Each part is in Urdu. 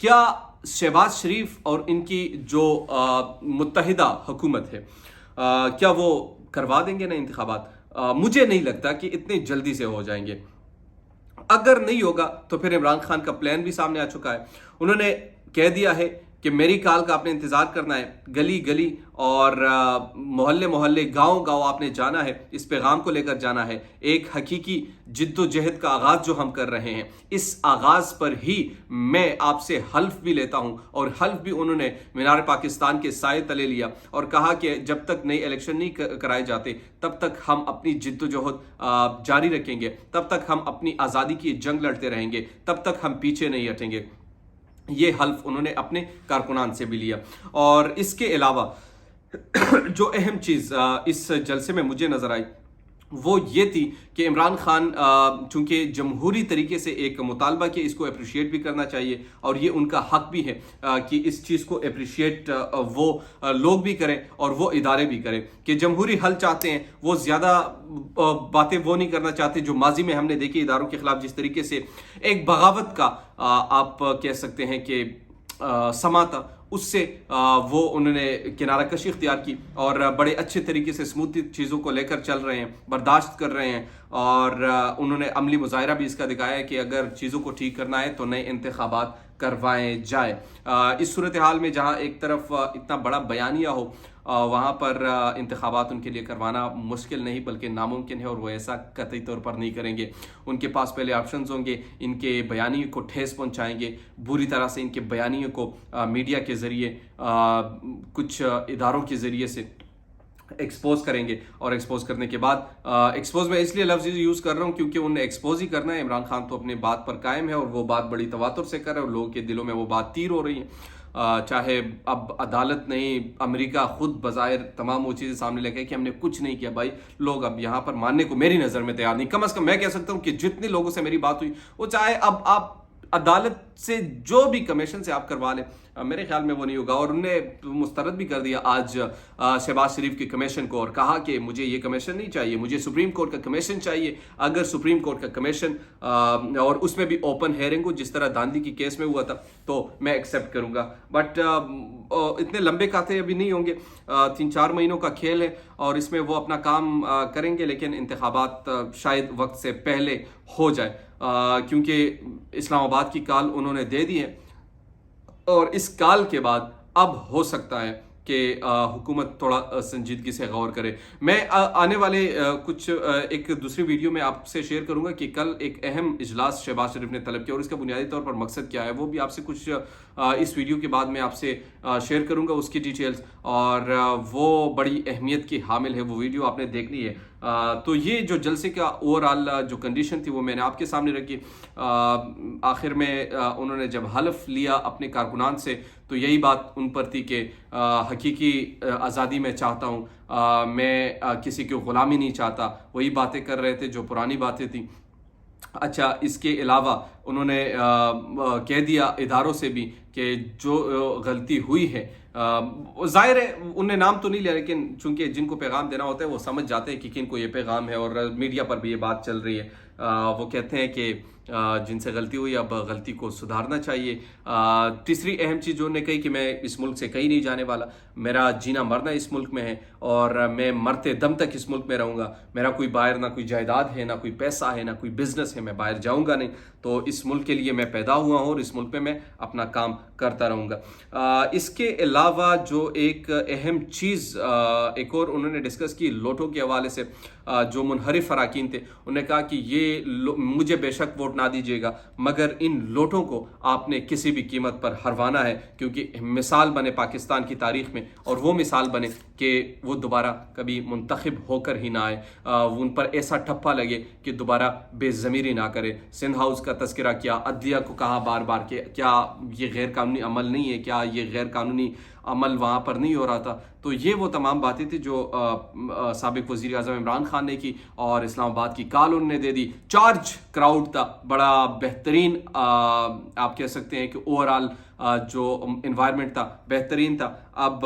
کیا شہباز شریف اور ان کی جو متحدہ حکومت ہے کیا وہ کروا دیں گے نا انتخابات؟ مجھے نہیں لگتا کہ اتنے جلدی سے ہو جائیں گے. اگر نہیں ہوگا تو پھر عمران خان کا پلان بھی سامنے آ چکا ہے. انہوں نے کہہ دیا ہے کہ میری کال کا آپ نے انتظار کرنا ہے، گلی گلی اور محلے محلے گاؤں گاؤں آپ نے جانا ہے، اس پیغام کو لے کر جانا ہے. ایک حقیقی جد و جہد کا آغاز جو ہم کر رہے ہیں، اس آغاز پر ہی میں آپ سے حلف بھی لیتا ہوں، اور حلف بھی انہوں نے مینار پاکستان کے سائے تلے لیا اور کہا کہ جب تک نئی الیکشن نہیں کرائے جاتے تب تک ہم اپنی جد و جہد جاری رکھیں گے، تب تک ہم اپنی آزادی کی جنگ لڑتے رہیں گے، تب تک ہم پیچھے نہیں ہٹیں گے. یہ حلف انہوں نے اپنے کارکنان سے بھی لیا. اور اس کے علاوہ جو اہم چیز اس جلسے میں مجھے نظر آئی وہ یہ تھی کہ عمران خان چونکہ جمہوری طریقے سے ایک مطالبہ کہ اس کو اپریشیٹ بھی کرنا چاہیے، اور یہ ان کا حق بھی ہے کہ اس چیز کو اپریشیٹ وہ لوگ بھی کریں اور وہ ادارے بھی کریں، کہ جمہوری حل چاہتے ہیں. وہ زیادہ باتیں وہ نہیں کرنا چاہتے جو ماضی میں ہم نے دیکھی اداروں کے خلاف جس طریقے سے ایک بغاوت کا آپ کہہ سکتے ہیں کہ سما تھا، اس سے وہ انہوں نے کنارہ کشی اختیار کی اور بڑے اچھے طریقے سے اسموتھی چیزوں کو لے کر چل رہے ہیں، برداشت کر رہے ہیں. اور انہوں نے عملی مظاہرہ بھی اس کا دکھایا ہے کہ اگر چیزوں کو ٹھیک کرنا ہے تو نئے انتخابات کروائے جائے. اس صورتحال میں جہاں ایک طرف اتنا بڑا بیانیہ ہو وہاں پر انتخابات ان کے لیے کروانا مشکل نہیں بلکہ ناممکن ہے، اور وہ ایسا قطعی طور پر نہیں کریں گے. ان کے پاس پہلے آپشنز ہوں گے، ان کے بیانیے کو ٹھیس پہنچائیں گے، بری طرح سے ان کے بیانیے کو میڈیا کے ذریعے کچھ اداروں کے ذریعے سے ایکسپوز کریں گے. اور ایکسپوز کرنے کے بعد ایکسپوز میں اس لیے لفظ یوز کر رہا ہوں کیونکہ انہیں ایکسپوز ہی کرنا ہے. عمران خان تو اپنے بات پر قائم ہے اور وہ بات بڑی تواتر سے کر رہے ہیں اور لوگوں کے دلوں میں وہ بات تیر ہو رہی ہے. چاہے اب عدالت نہیں، امریکہ خود بظاہر تمام وہ چیزیں سامنے لے کے کہ ہم نے کچھ نہیں کیا. بھائی لوگ اب یہاں پر ماننے کو میری نظر میں تیار نہیں. کم از کم میں کہہ سکتا ہوں کہ جتنے لوگوں سے میری بات ہوئی وہ چاہے اب آپ عدالت سے جو بھی کمیشن سے آپ کروا لیں، میرے خیال میں وہ نہیں ہوگا. اور انہوں نے مسترد بھی کر دیا آج شہباز شریف کی کمیشن کو اور کہا کہ مجھے یہ کمیشن نہیں چاہیے، مجھے سپریم کورٹ کا کمیشن چاہیے. اگر سپریم کورٹ کا کمیشن اور اس میں بھی اوپن ہیئرنگ ہو جس طرح داندھی کی کیس میں ہوا تھا تو میں ایکسیپٹ کروں گا. بٹ اتنے لمبے کھاتے ابھی نہیں ہوں گے، 3-4 مہینوں کا کھیل ہے اور اس میں وہ اپنا کام کریں گے، لیکن انتخابات شاید وقت سے پہلے ہو جائے کیونکہ اسلام آباد کی کال انہوں نے دے دی ہے. اور اس کال کے بعد اب ہو سکتا ہے کہ حکومت تھوڑا سنجیدگی سے غور کرے. میں آنے والے کچھ ایک دوسری ویڈیو میں آپ سے شیئر کروں گا کہ کل ایک اہم اجلاس شہباز شریف نے طلب کیا اور اس کا بنیادی طور پر مقصد کیا ہے، وہ بھی آپ سے کچھ اس ویڈیو کے بعد میں آپ سے شیئر کروں گا اس کی ڈیٹیلز، اور وہ بڑی اہمیت کی حامل ہے. وہ ویڈیو آپ نے دیکھنی ہے. تو یہ جو جلسے کا اوورآل جو کنڈیشن تھی وہ میں نے آپ کے سامنے رکھی. آخر میں انہوں نے جب حلف لیا اپنے کارکنان سے تو یہی بات ان پر تھی کہ حقیقی آزادی میں چاہتا ہوں، میں کسی کی غلامی نہیں چاہتا. وہی باتیں کر رہے تھے جو پرانی باتیں تھیں. اچھا، اس کے علاوہ انہوں نے کہہ دیا اداروں سے بھی کہ جو غلطی ہوئی ہے، ظاہر ہے انہوں نے نام تو نہیں لیا لیکن چونکہ جن کو پیغام دینا ہوتا ہے وہ سمجھ جاتے ہیں کہ کن کو یہ پیغام ہے، اور میڈیا پر بھی یہ بات چل رہی ہے. وہ کہتے ہیں کہ جن سے غلطی ہوئی اب غلطی کو سدھارنا چاہیے. تیسری اہم چیز جو انہوں نے کہی کہ میں اس ملک سے کہیں نہیں جانے والا، میرا جینا مرنا اس ملک میں ہے اور میں مرتے دم تک اس ملک میں رہوں گا. میرا کوئی باہر نہ کوئی جائیداد ہے، نہ کوئی پیسہ ہے، نہ کوئی بزنس ہے، میں باہر جاؤں گا نہیں. تو اس ملک کے لیے میں پیدا ہوا ہوں اور اس ملک میں اپنا کام کرتا رہوں گا. اس کے علاوہ جو ایک اہم چیز ایک اور انہوں نے ڈسکس کی لوٹوں کے حوالے سے، جو منحرف اراکین تھے انہوں نے کہا کہ یہ مجھے بے شک ووٹ نہ دیجیے گا مگر ان لوٹوں کو آپ نے کسی بھی قیمت پر ہروانا ہے، کیونکہ مثال بنے پاکستان کی تاریخ میں اور وہ مثال بنے کہ وہ دوبارہ کبھی منتخب ہو کر ہی نہ آئے، ان پر ایسا ٹھپا لگے کہ دوبارہ بے ضمیری نہ کرے. سندھ ہاؤس کا تذکرہ کیا، عدلیہ کو کہا بار بار کہ کیا یہ غیر قانونی عمل نہیں ہے، کیا یہ غیر قانونی عمل وہاں پر نہیں ہو رہا تھا. تو یہ وہ تمام باتیں تھیں جو سابق وزیر اعظم عمران خان نے کی اور اسلام آباد کی کال انہوں نے دے دی. چارج کراؤڈ تھا، بڑا بہترین آپ کہہ سکتے ہیں کہ اوورآل جو انوائرمنٹ تھا بہترین تھا. اب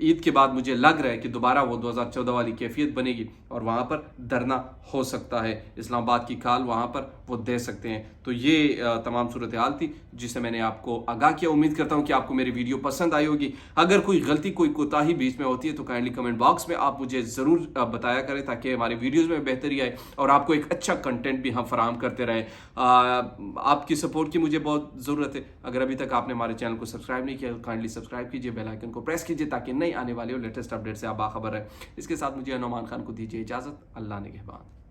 عید کے بعد مجھے لگ رہا ہے کہ دوبارہ وہ 2014 والی کیفیت بنے گی اور وہاں پر دھرنا ہو سکتا ہے، اسلام آباد کی کال وہاں پر وہ دے سکتے ہیں۔ تو یہ تمام صورتحال تھی جس سے میں نے آپ کو آگاہ کیا۔ امید کرتا ہوں کہ آپ کو میری ویڈیو پسند آئی ہوگی۔ اگر کوئی غلطی کوئی کوتاہی بیچ میں ہوتی ہے تو کائنڈلی کمنٹ باکس میں آپ مجھے ضرور بتایا کریں تاکہ ہماری ویڈیوز میں بہتری آئے اور آپ کو ایک اچھا کنٹینٹ بھی ہم فراہم کرتے رہیں۔ آپ کی سپورٹ کی مجھے بہت ضرورت ہے۔ اگر ابھی تک آپ نے ہمارے چینل کو سبسکرائب نہیں کیا تو کائنڈلی سبسکرائب کیجیے، بیل آئیکن کو پریس کیجیے تاکہ نئی آنے والی اور لیٹسٹ اپڈیٹ سے آپ باخبر رہیں۔ اس کے ساتھ مجھے نعمان خان کو دیجیے اجازت۔ اللہ نگہبان۔